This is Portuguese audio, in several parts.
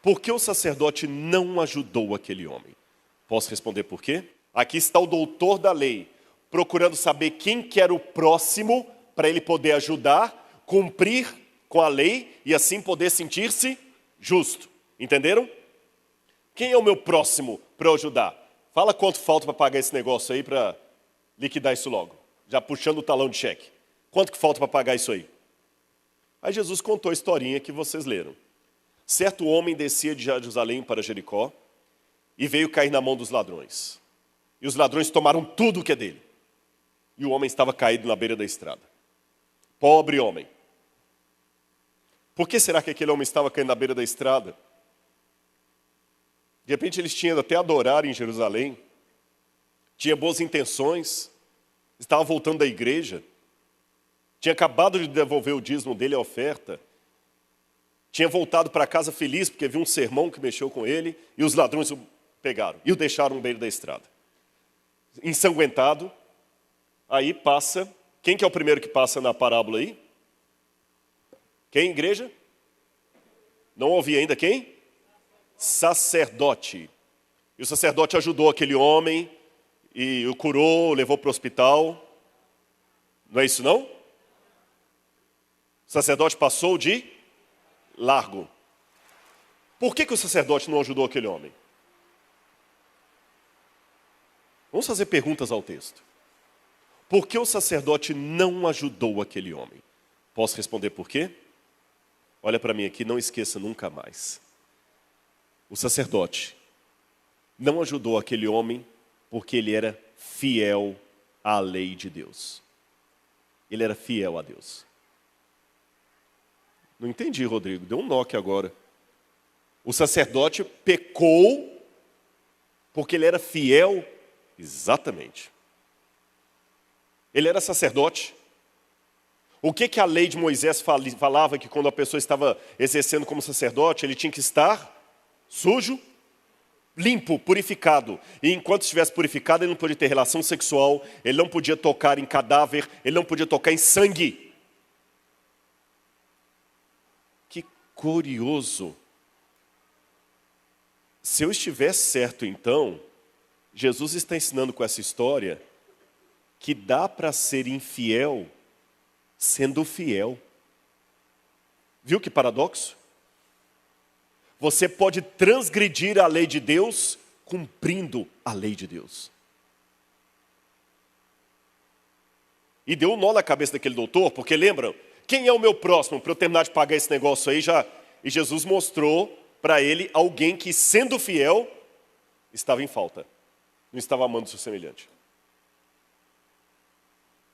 Por que o sacerdote não ajudou aquele homem? Posso responder por quê? Aqui está o doutor da lei, procurando saber quem que era o próximo para ele poder ajudar, cumprir com a lei e assim poder sentir-se justo. Entenderam? Quem é o meu próximo para eu ajudar? Fala quanto falta para pagar esse negócio aí para liquidar isso logo. Já puxando o talão de cheque. Quanto que falta para pagar isso aí? Aí Jesus contou a historinha que vocês leram. Certo homem descia de Jerusalém para Jericó e veio cair na mão dos ladrões. E os ladrões tomaram tudo o que é dele. E o homem estava caído na beira da estrada. Pobre homem. Por que será que aquele homem estava caindo na beira da estrada? De repente eles tinham até adorar em Jerusalém. Tinha boas intenções. Estava voltando da igreja. Tinha acabado de devolver o dízimo dele, a oferta. Tinha voltado para casa feliz porque viu um sermão que mexeu com ele. E os ladrões o pegaram e o deixaram no meio da estrada. Ensanguentado. Aí passa. Quem que é o primeiro que passa na parábola aí? Quem, igreja? Não ouvi ainda quem? Sacerdote. E o sacerdote ajudou aquele homem e o curou, o levou para o hospital. Não é isso não? O sacerdote passou de largo. Por que o sacerdote não ajudou aquele homem? Vamos fazer perguntas ao texto. Por que o sacerdote não ajudou aquele homem? Posso responder por quê? Olha para mim aqui, não esqueça nunca mais. O sacerdote não ajudou aquele homem porque ele era fiel à lei de Deus. Ele era fiel a Deus. Não entendi, Rodrigo. Deu um nó aqui agora. O sacerdote pecou porque ele era fiel. Exatamente. Ele era sacerdote. O que a lei de Moisés falava que quando a pessoa estava exercendo como sacerdote, ele tinha que estar sujo, limpo, purificado. E enquanto estivesse purificado, ele não podia ter relação sexual, ele não podia tocar em cadáver, ele não podia tocar em sangue. Que curioso. Se eu estiver certo, então, Jesus está ensinando com essa história que dá para ser infiel sendo fiel. Viu que paradoxo? Você pode transgredir a lei de Deus cumprindo a lei de Deus. E deu um nó na cabeça daquele doutor, porque lembram, quem é o meu próximo para eu terminar de pagar esse negócio aí já? E Jesus mostrou para ele alguém que, sendo fiel, estava em falta. Não estava amando o seu semelhante.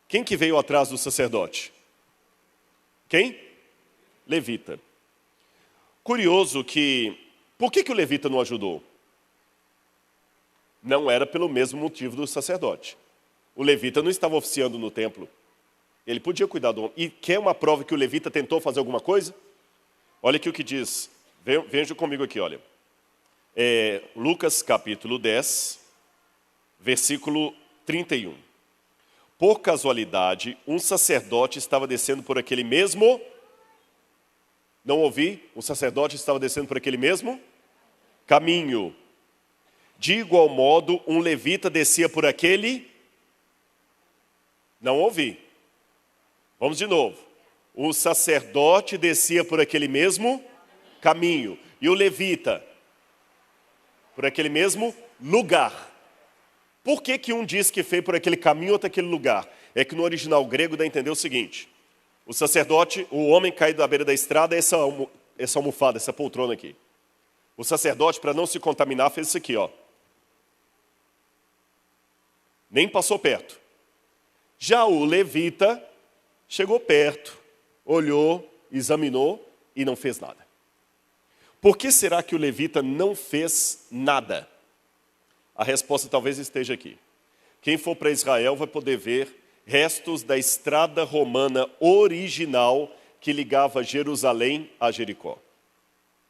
Quem que veio atrás do sacerdote? Quem? Levita. Curioso que... Por que o levita não ajudou? Não era pelo mesmo motivo do sacerdote. O levita não estava oficiando no templo. Ele podia cuidar do homem. E quer uma prova que o levita tentou fazer alguma coisa? Olha aqui o que diz. Veja comigo aqui, olha. Lucas capítulo 10, versículo 31. Por casualidade, um sacerdote estava descendo por aquele mesmo... Não ouvi? Um sacerdote estava descendo por aquele mesmo caminho. De igual modo, um levita descia por aquele... Não ouvi. Vamos de novo. O sacerdote descia por aquele mesmo caminho. E o levita por aquele mesmo lugar. Por que um diz que fez por aquele caminho, outro aquele lugar? É que no original grego dá a entender o seguinte. O sacerdote, o homem caído à beira da estrada, essa almofada, essa poltrona aqui. O sacerdote, para não se contaminar, fez isso aqui, ó. Nem passou perto. Já o levita chegou perto, olhou, examinou e não fez nada. Por que será que o levita não fez nada? A resposta talvez esteja aqui. Quem for para Israel vai poder ver restos da estrada romana original que ligava Jerusalém a Jericó.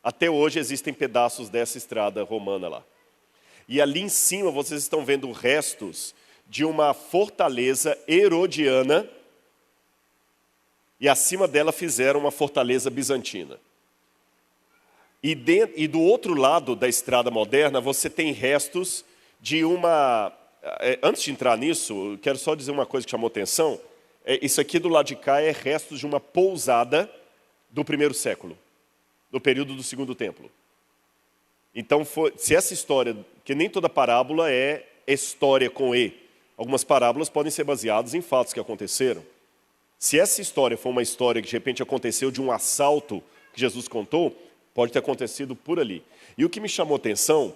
Até hoje existem pedaços dessa estrada romana lá. E ali em cima vocês estão vendo restos de uma fortaleza herodiana e acima dela fizeram uma fortaleza bizantina. E do outro lado da estrada moderna, você tem restos de uma... Antes de entrar nisso, eu quero só dizer uma coisa que chamou atenção. Isso aqui do lado de cá é restos de uma pousada do primeiro século, do período do Segundo Templo. Então, se essa história, que nem toda parábola é história com E, algumas parábolas podem ser baseadas em fatos que aconteceram. Se essa história for uma história que de repente aconteceu de um assalto que Jesus contou, pode ter acontecido por ali. E o que me chamou a atenção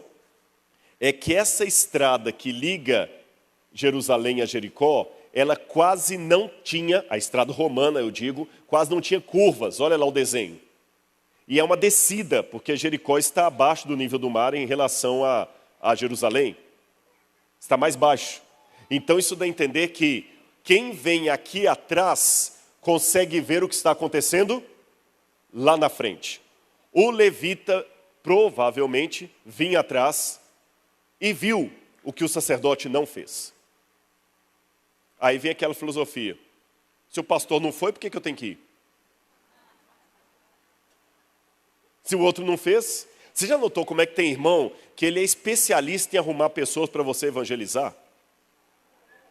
é que essa estrada que liga Jerusalém a Jericó, ela quase não tinha, a estrada romana eu digo, quase não tinha curvas, olha lá o desenho. E é uma descida, porque Jericó está abaixo do nível do mar em relação a Jerusalém. Está mais baixo. Então isso dá a entender que quem vem aqui atrás consegue ver o que está acontecendo lá na frente. O levita provavelmente vinha atrás e viu o que o sacerdote não fez. Aí vem aquela filosofia. Se o pastor não foi, por que eu tenho que ir? Se o outro não fez, você já notou como é que tem irmão que ele é especialista em arrumar pessoas para você evangelizar?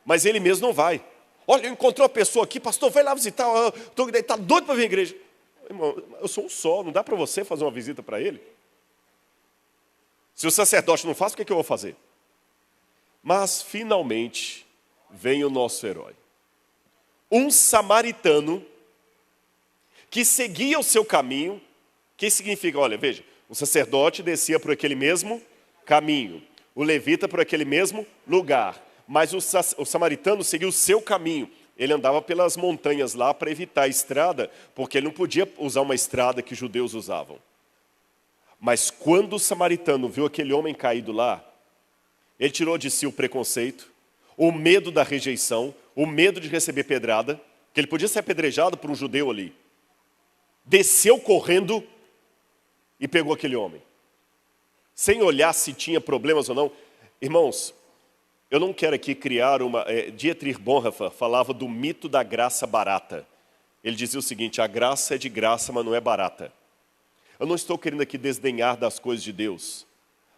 Mas ele mesmo não vai. Olha, eu encontrei uma pessoa aqui, pastor, vai lá visitar, está doido para vir à igreja. Irmão, eu sou um só, não dá para você fazer uma visita para ele? Se o sacerdote não faz, o que eu vou fazer? Mas, finalmente, vem o nosso herói. Um samaritano que seguia o seu caminho. Que significa, olha, veja, o sacerdote descia por aquele mesmo caminho, o levita por aquele mesmo lugar, mas o samaritano seguiu o seu caminho. Ele andava pelas montanhas lá para evitar a estrada, porque ele não podia usar uma estrada que os judeus usavam. Mas quando o samaritano viu aquele homem caído lá, ele tirou de si o preconceito, o medo da rejeição, o medo de receber pedrada, que ele podia ser apedrejado por um judeu ali. Desceu correndo e pegou aquele homem, sem olhar se tinha problemas ou não. Irmãos, eu não quero aqui criar uma... Dietrich Bonhoeffer falava do mito da graça barata. Ele dizia o seguinte: a graça é de graça, mas não é barata. Eu não estou querendo aqui desdenhar das coisas de Deus,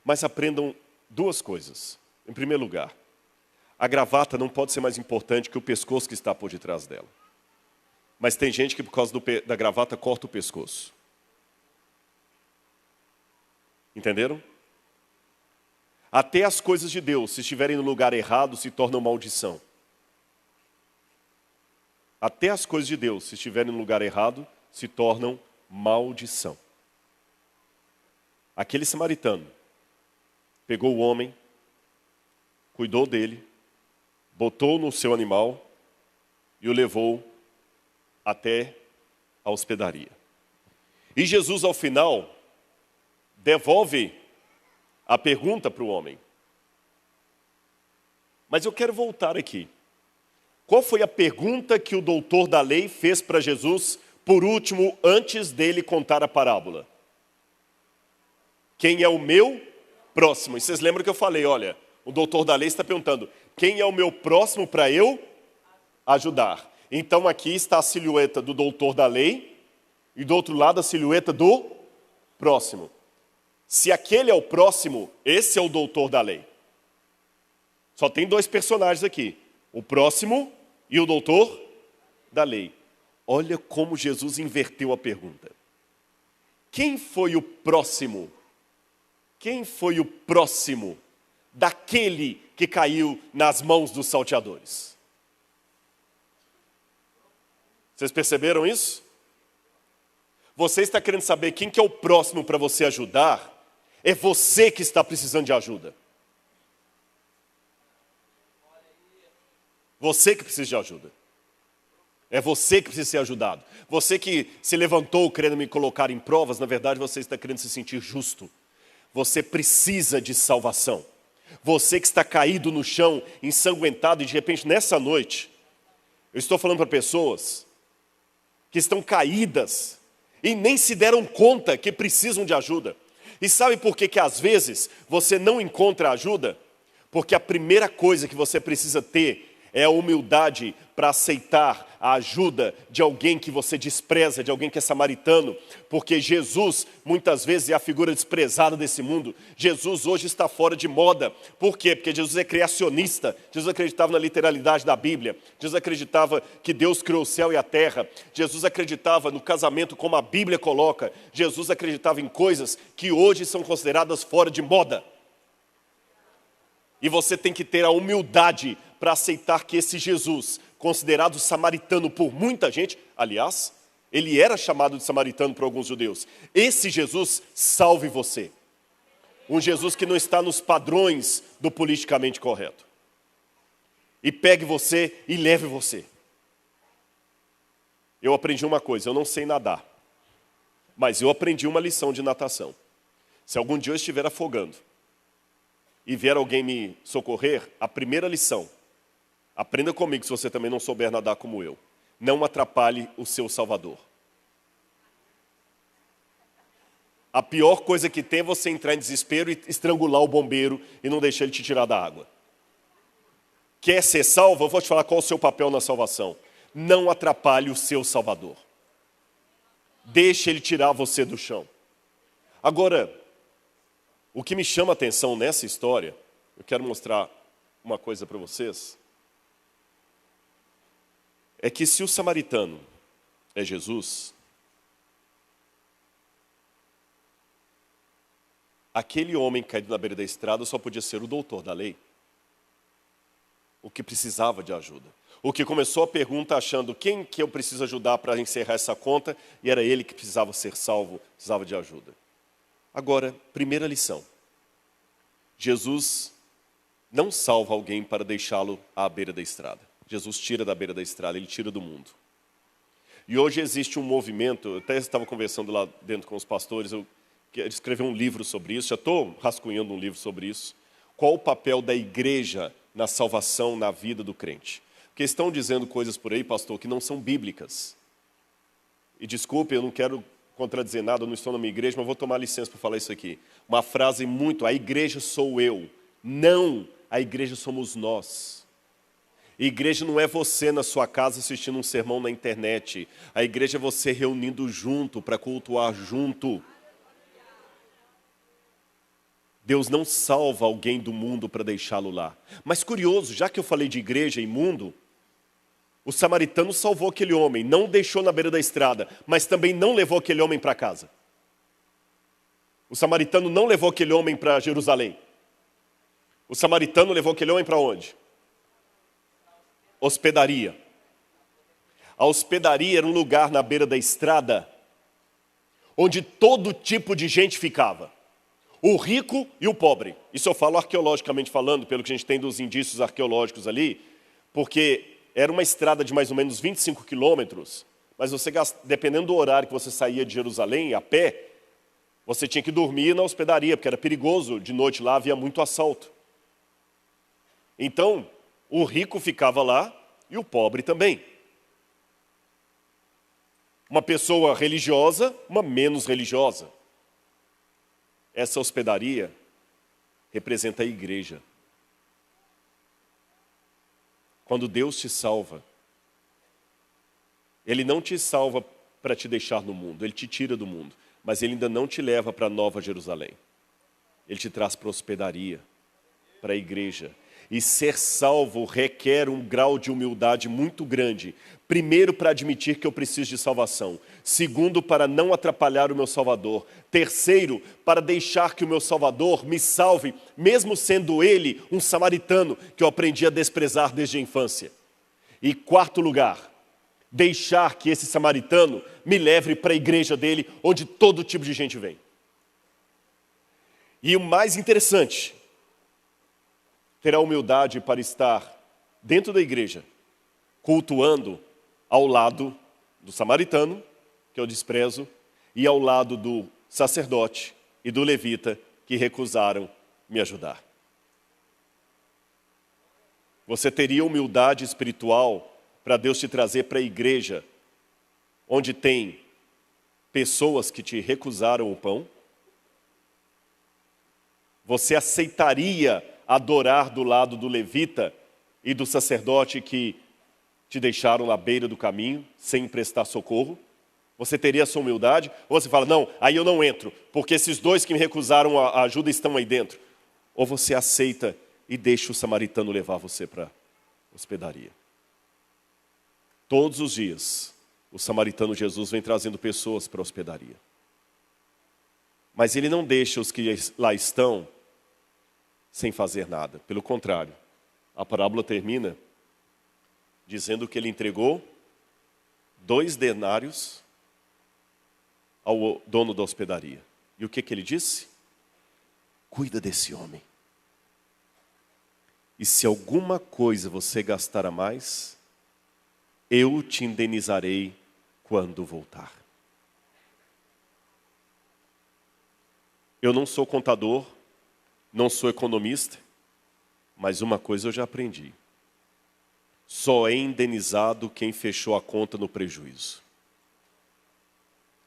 mas aprendam duas coisas. Em primeiro lugar, a gravata não pode ser mais importante que o pescoço que está por detrás dela. Mas tem gente que por causa da gravata corta o pescoço. Entenderam? Até as coisas de Deus, se estiverem no lugar errado, se tornam maldição. Até as coisas de Deus, se estiverem no lugar errado, se tornam maldição. Aquele samaritano pegou o homem, cuidou dele, botou no seu animal e o levou até a hospedaria. E Jesus, ao final, devolve a pergunta para o homem. Mas eu quero voltar aqui. Qual foi a pergunta que o doutor da lei fez para Jesus, por último, antes dele contar a parábola? Quem é o meu próximo? E vocês lembram que eu falei, olha, o doutor da lei está perguntando, quem é o meu próximo para eu ajudar? Então aqui está a silhueta do doutor da lei e do outro lado a silhueta do próximo. Se aquele é o próximo, esse é o doutor da lei. Só tem dois personagens aqui, o próximo e o doutor da lei. Olha como Jesus inverteu a pergunta. Quem foi o próximo? Quem foi o próximo daquele que caiu nas mãos dos salteadores? Vocês perceberam isso? Você está querendo saber quem que é o próximo para você ajudar? É você que está precisando de ajuda. Você que precisa de ajuda. É você que precisa ser ajudado. Você que se levantou querendo me colocar em provas, na verdade você está querendo se sentir justo. Você precisa de salvação. Você que está caído no chão, ensanguentado, e de repente nessa noite, eu estou falando para pessoas que estão caídas e nem se deram conta que precisam de ajuda. E sabe por que às vezes você não encontra ajuda? Porque a primeira coisa que você precisa ter É a humildade para aceitar a ajuda de alguém que você despreza, de alguém que é samaritano, porque Jesus muitas vezes é a figura desprezada desse mundo. Jesus hoje está fora de moda. Por quê? Porque Jesus é criacionista. Jesus acreditava na literalidade da Bíblia. Jesus acreditava que Deus criou o céu e a terra. Jesus acreditava no casamento como a Bíblia coloca. Jesus acreditava em coisas que hoje são consideradas fora de moda. E você tem que ter a humildade para aceitar que esse Jesus, considerado samaritano por muita gente, aliás, ele era chamado de samaritano por alguns judeus, esse Jesus salve você. Um Jesus que não está nos padrões do politicamente correto. E pegue você e leve você. Eu aprendi uma coisa, eu não sei nadar, mas eu aprendi uma lição de natação. Se algum dia eu estiver afogando, e vier alguém me socorrer, a primeira lição, aprenda comigo se você também não souber nadar como eu. Não atrapalhe o seu Salvador. A pior coisa que tem é você entrar em desespero e estrangular o bombeiro e não deixar ele te tirar da água. Quer ser salvo? Eu vou te falar qual é o seu papel na salvação. Não atrapalhe o seu Salvador. Deixe ele tirar você do chão. Agora, o que me chama a atenção nessa história, eu quero mostrar uma coisa para vocês, é que se o samaritano é Jesus, aquele homem caído na beira da estrada só podia ser o doutor da lei, o que precisava de ajuda. O que começou a pergunta achando quem que eu preciso ajudar para encerrar essa conta, e era ele que precisava ser salvo, precisava de ajuda. Agora, primeira lição. Jesus não salva alguém para deixá-lo à beira da estrada. Jesus tira da beira da estrada, ele tira do mundo. E hoje existe um movimento, eu até estava conversando lá dentro com os pastores, eu quero escrever um livro sobre isso, já estou rascunhando um livro sobre isso. Qual o papel da igreja na salvação, na vida do crente? Porque estão dizendo coisas por aí, pastor, que não são bíblicas. E desculpe, eu não quero contradizer nada, eu não estou na minha igreja, mas vou tomar licença para falar isso aqui. Uma frase muito, a igreja sou eu. Não, a igreja somos nós. A igreja não é você na sua casa assistindo um sermão na internet. A igreja é você reunindo junto, para cultuar junto. Deus não salva alguém do mundo para deixá-lo lá. Mas curioso, já que eu falei de igreja e mundo, o samaritano salvou aquele homem, não o deixou na beira da estrada, mas também não levou aquele homem para casa. O samaritano não levou aquele homem para Jerusalém. O samaritano levou aquele homem para onde? Hospedaria. A hospedaria era um lugar na beira da estrada, onde todo tipo de gente ficava. O rico e o pobre. Isso eu falo arqueologicamente falando, pelo que a gente tem dos indícios arqueológicos ali, porque era uma estrada de mais ou menos 25 quilômetros, mas você, dependendo do horário que você saía de Jerusalém, a pé, você tinha que dormir na hospedaria, porque era perigoso, de noite lá havia muito assalto. Então, o rico ficava lá e o pobre também. Uma pessoa religiosa, uma menos religiosa. Essa hospedaria representa a igreja. Quando Deus te salva, Ele não te salva para te deixar no mundo, Ele te tira do mundo, mas Ele ainda não te leva para a Nova Jerusalém. Ele te traz para a hospedaria, para a igreja. E ser salvo requer um grau de humildade muito grande. Primeiro, para admitir que eu preciso de salvação. Segundo, para não atrapalhar o meu Salvador. Terceiro, para deixar que o meu Salvador me salve, mesmo sendo ele um samaritano que eu aprendi a desprezar desde a infância. E quarto lugar, deixar que esse samaritano me leve para a igreja dele, onde todo tipo de gente vem. E o mais interessante, ter a humildade para estar dentro da igreja, cultuando ao lado do samaritano, que eu desprezo, e ao lado do sacerdote e do levita, que recusaram me ajudar. Você teria humildade espiritual para Deus te trazer para a igreja, onde tem pessoas que te recusaram o pão? Você aceitaria adorar do lado do levita, e do sacerdote que te deixaram na beira do caminho, sem prestar socorro? Você teria essa humildade? Ou você fala, não, aí eu não entro, porque esses dois que me recusaram a ajuda estão aí dentro? Ou você aceita e deixa o samaritano levar você para a hospedaria? Todos os dias, o samaritano Jesus vem trazendo pessoas para a hospedaria. Mas ele não deixa os que lá estão sem fazer nada. Pelo contrário, a parábola termina dizendo que ele entregou 2 denários ao dono da hospedaria. E o que ele disse? Cuida desse homem. E se alguma coisa você gastar a mais, eu te indenizarei quando voltar. Eu não sou contador, não sou economista, mas uma coisa eu já aprendi. Só é indenizado quem fechou a conta no prejuízo.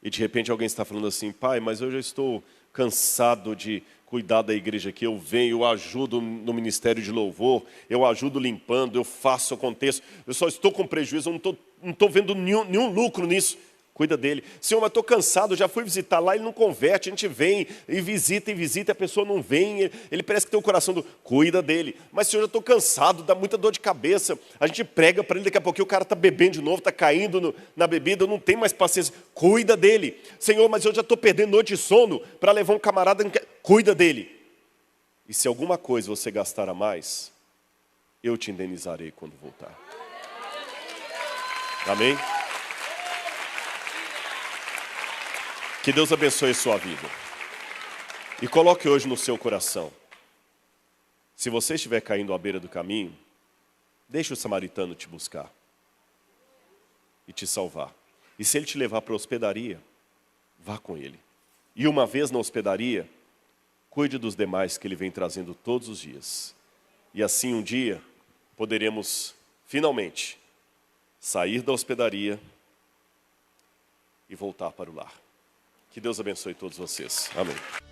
E de repente alguém está falando assim, pai, mas eu já estou cansado de cuidar da igreja aqui, eu venho, eu ajudo no ministério de louvor, eu ajudo limpando, eu faço, aconteço, eu só estou com prejuízo, eu não estou vendo nenhum lucro nisso. Cuida dele. Senhor, mas estou cansado, já fui visitar lá, ele não converte, a gente vem e visita, a pessoa não vem, ele parece que tem o coração do... Cuida dele. Mas Senhor, eu estou cansado, dá muita dor de cabeça, a gente prega para ele, daqui a pouquinho o cara está bebendo de novo, está caindo na bebida, eu não tenho mais paciência. Cuida dele. Senhor, mas eu já estou perdendo noite de sono para levar um camarada... Cuida dele. E se alguma coisa você gastar a mais, eu te indenizarei quando voltar. Amém? Que Deus abençoe a sua vida. E coloque hoje no seu coração. Se você estiver caindo à beira do caminho, deixe o samaritano te buscar e te salvar. E se ele te levar para a hospedaria, vá com ele. E uma vez na hospedaria, cuide dos demais que ele vem trazendo todos os dias. E assim um dia, poderemos finalmente sair da hospedaria e voltar para o lar. Que Deus abençoe todos vocês. Amém.